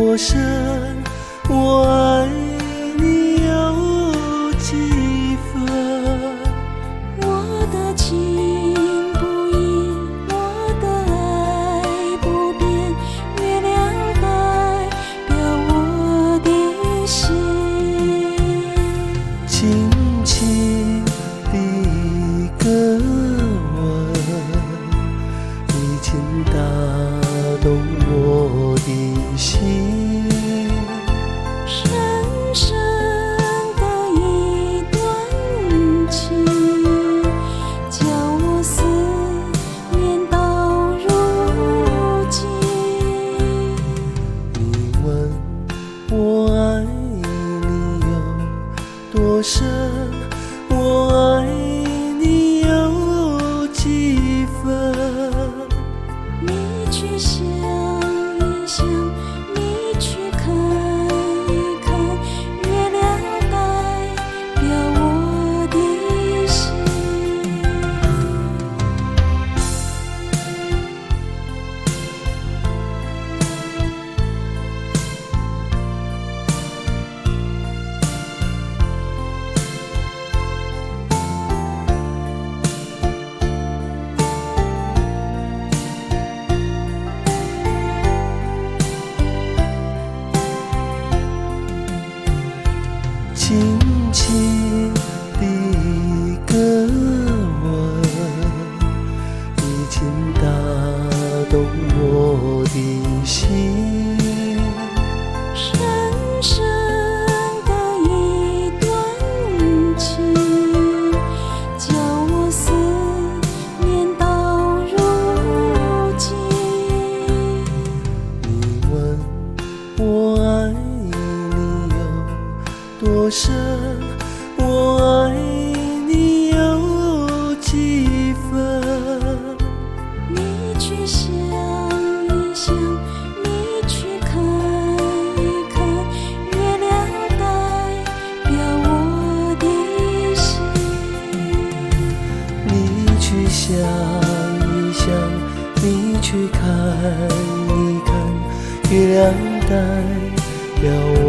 多深，我爱你有几分？我的情不移，我的爱不变，月亮代表我的心。轻轻的一个吻，已经打动我的心。深深的一段情，叫我思念到如今。你问我爱你有多深，我爱你有几分？你去想一想，你去看一看，月亮代表我的心。轻轻的一个吻，已经打动我的心。深深的一段情，叫我思念到如今。你问我爱你有多深，我爱你有几分？你去想一想，你去看一看，月亮代表我的心。你去想一想，你去看一看，月亮代表我